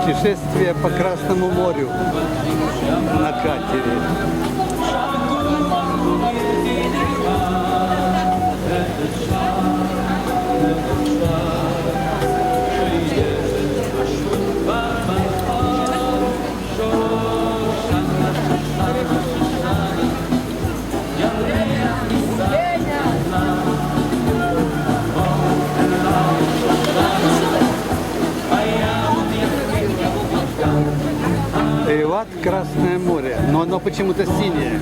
Путешествие по Красному морю на катере. Приват Красное море, но оно почему-то синее.